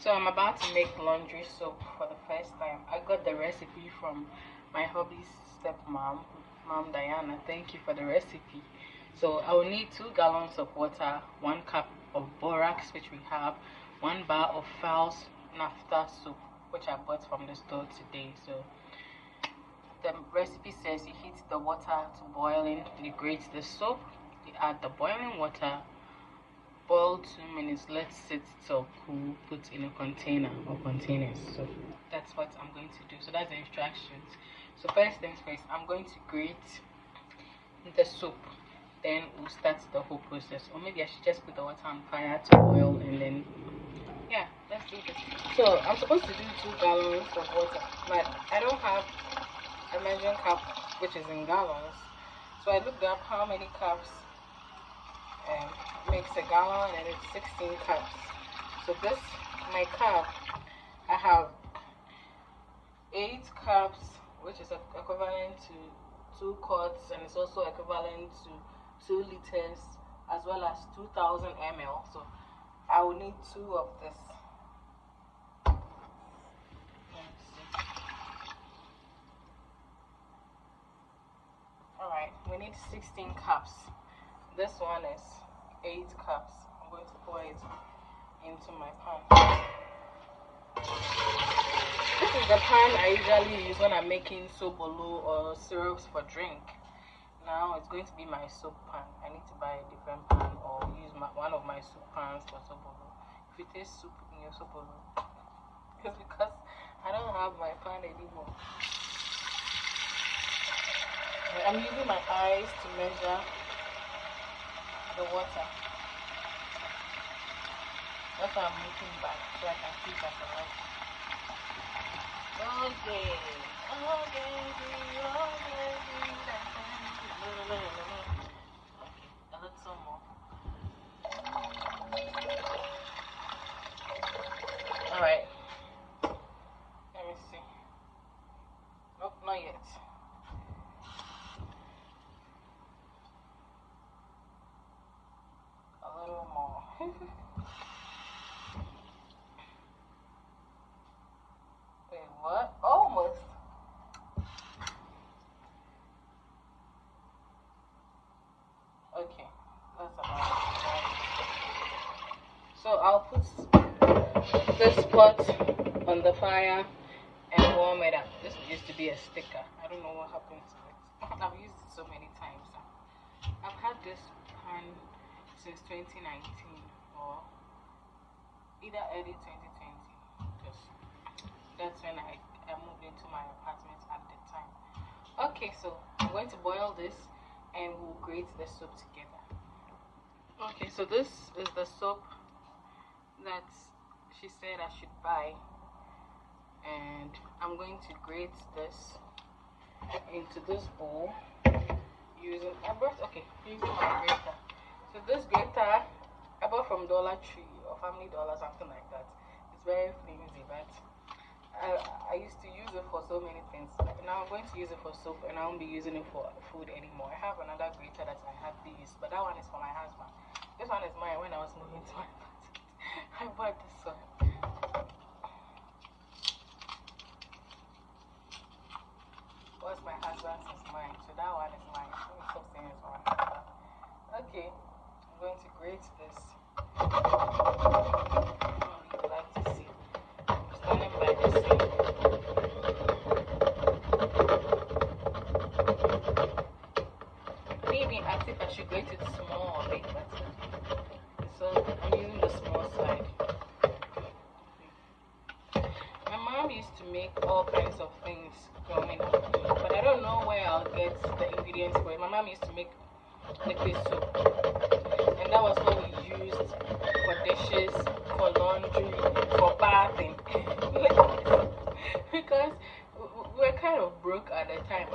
So I'm about to make laundry soap for the first time. I got the recipe from my hubby's stepmom, Mom Diana. Thank you for the recipe. So I will need 2 gallons of water, 1 cup of borax, which we have, 1 bar of Fels Naptha soap, which I bought from the store today. So the recipe says you heat the water to boiling, you grate the soap, you add the boiling water, boil 2 minutes, let sit till cool, put in a container or containers. So that's what I'm going to do. So that's the instructions. So first things first, I'm going to grate the soap, then we'll start the whole process. Or maybe I should just put the water on fire to boil, and then yeah, let's do this. So I'm supposed to do 2 gallons of water, but I don't have a measuring cup which is in gallons. So I looked up how many cups makes a gallon, and it's 16 cups. So this, my cup, I have 8 cups, which is equivalent to 2 quarts, and it's also equivalent to 2 liters, as well as 2000 ml. So I will need 2 of this. Alright, we need 16 cups. This one is 8 cups. I'm going to pour it into my pan. This is the pan I usually use when I'm making sobolo or syrups for drink. Now it's going to be my soap pan. I need to buy a different pan or use one of my soup pans for sobolo. If it tastes soup in your sobolo, it's because I don't have my pan anymore. I'm using my eyes to measure the water. That's why I'm looking back so I can see if I can like it. Okay. Okay, a little more. Alright. Let me see. Nope, not yet. A little more. Wait, what? Almost. Okay, that's about it. Right. So I'll put this pot on the fire and warm it up. This used to be a sticker. I don't know what happened to it. I've used it so many times now. I've had this pan since 2019 or either early 2020, because that's when I moved into my apartment at the time. Okay, so I'm going to boil this and we'll grate the soap together. Okay, so this is the soap that she said I should buy, and I'm going to grate this into this bowl using my grater. So this grater I bought from Dollar Tree or Family Dollar, something like that. It's very flimsy, but I used to use it for so many things. Now I'm going to use it for soap, and I won't be using it for food anymore. I have another grater that I have to use, but that one is for my husband. This one is mine. When I was moving to my apartment, I bought this one. What's my husband's is mine, so that one is mine. Let me stop saying it's for my husband. Okay, I'm going to grate this. You'd like to see. I'm standing by the sink. Maybe ask if I should grate it small or big, but so I'm using the small side. My mom used to make all kinds of things growing up, but I don't know where I'll get the ingredients for it. My mom used to make liquid soap, and that was what we used for dishes, for laundry, for bathing. Because we were kind of broke at the time.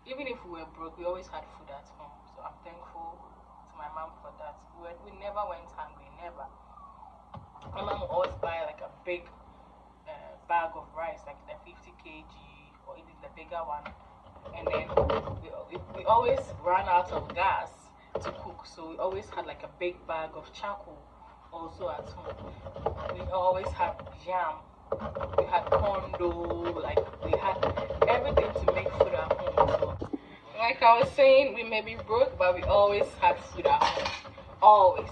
Even if we were broke, we always had food at home. So I'm thankful to my mom for that. We never went hungry, never. My mom would always buy like a big bag of rice, like the 50 kg or even the bigger one. And then we always ran out of gas to cook. So we always had like a big bag of charcoal also at home. We always had jam, we had corn dough, like we had everything to make food at home. So, like I was saying, we may be broke, but we always had food at home. Always.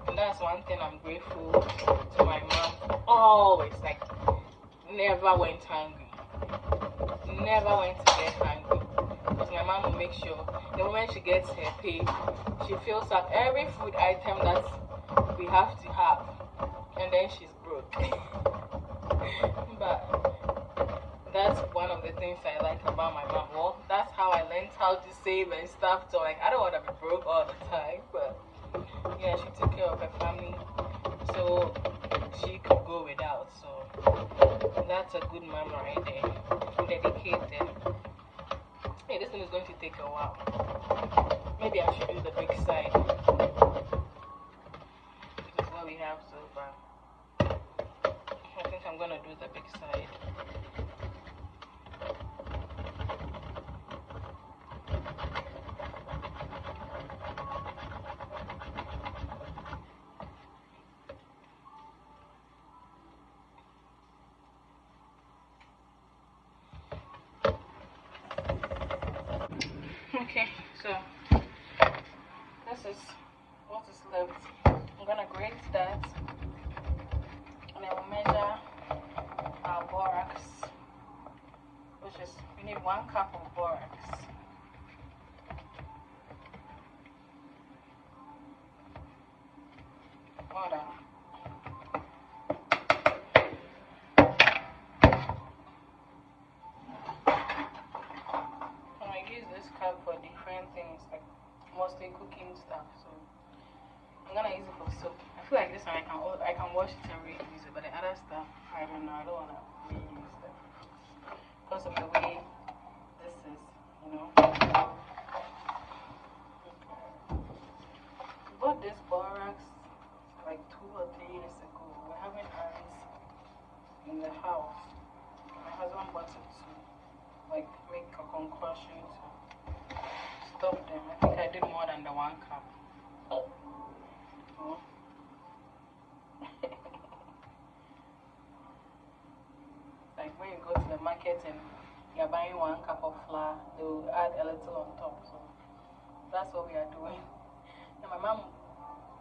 And that's one thing I'm grateful to my mom. Always. Like, never went hungry. Never went to get hungry. Because my mom will make sure the moment she gets her pay, she fills up every food item that we have to have. And then she's broke. But that's one of the things I like about my mom. Well, that's how I learned how to save and stuff. So, like, I don't want to be broke all the time. But yeah, she took care of her family so she could go without. So that's a good mom right there. Dedicated. Hey, this thing is going to take a while. Maybe I should do the big side. This is what we have so far. I think I'm gonna do the big side. Okay, so this is what is left. I'm gonna grate that, and I will measure our borax, which is we need 1 cup of borax. Water. I use this cup for different things, like mostly cooking stuff. So I'm gonna use it for soap. I feel like this one I can wash it and reuse it, but the other stuff I don't know. I don't wanna reuse them because of the way this is, you know. We bought this borax like 2 or 3 years ago. We're having ants in the house. My husband bought it to like make a concoction to stop them. I think I did more than the 1 cup. Like when you go to the market and you're buying 1 cup of flour, they will add a little on top. So that's what we are doing. And my mom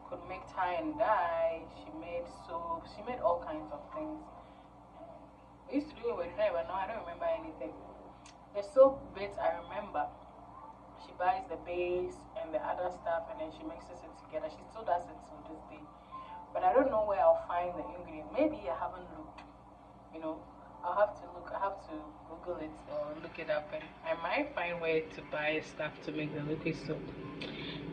could make tie and dye. She made soap. She made all kinds of things. We used to do it with her, but now I don't remember anything. The soap bits I remember. She buys the base and the other stuff, and then she mixes it together. She still does it to this day. But I don't know where I'll find the ingredient. Maybe I haven't looked. You know, I'll have to look. I have to Google it or look it up, and I might find where to buy stuff to make the liquid soap.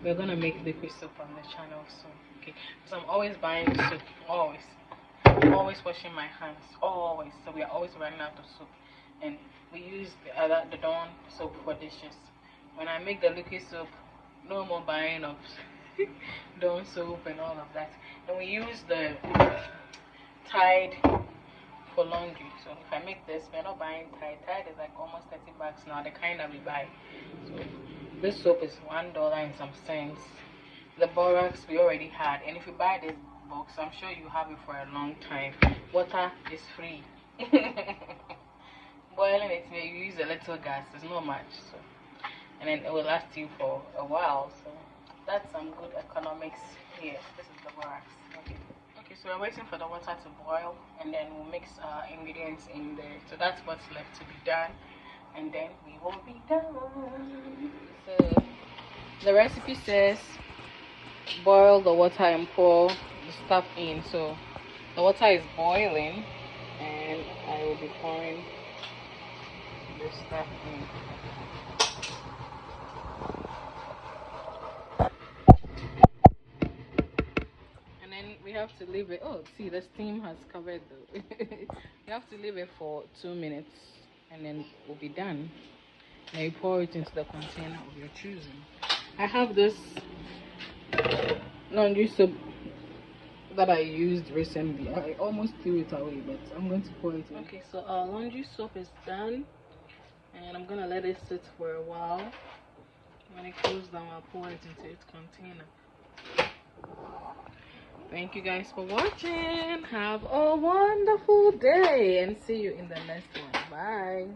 We're gonna make liquid soap on the channel soon. Okay, so I'm always buying soap. Always washing my hands. Always. So we are always running out of soap, and we use the Dawn soap for dishes. When I make the liquid soap, no more buying of Dawn soap and all of that. And we use the Tide for laundry. So if I make this, we're not buying Tide. Tide is like almost 30 bucks now, the kind that we buy. So this soap is $1 and some cents. The borax we already had, and if you buy this box, I'm sure you have it for a long time. Water is free. Boiling it, you use a little gas. There's not much. So, and then it will last you for a while. So that's some good economics here. This is the borax. Okay, so we're waiting for the water to boil, and then we'll mix our ingredients in there. So that's what's left to be done, and then we will be done. So the recipe says boil the water and pour the stuff in. So the water is boiling, and I will be pouring the stuff in. We have to leave it. Oh, see, the steam has covered though. You have to leave it for 2 minutes, and then we'll be done. Now you pour it into the container of your choosing. I have this laundry soap that I used recently. I almost threw it away, but I'm going to pour it in. Okay, so our laundry soap is done, and I'm gonna let it sit for a while. When it cools down, I'll pour it into its container. Thank you guys for watching. Have a wonderful day and see you in the next one. Bye.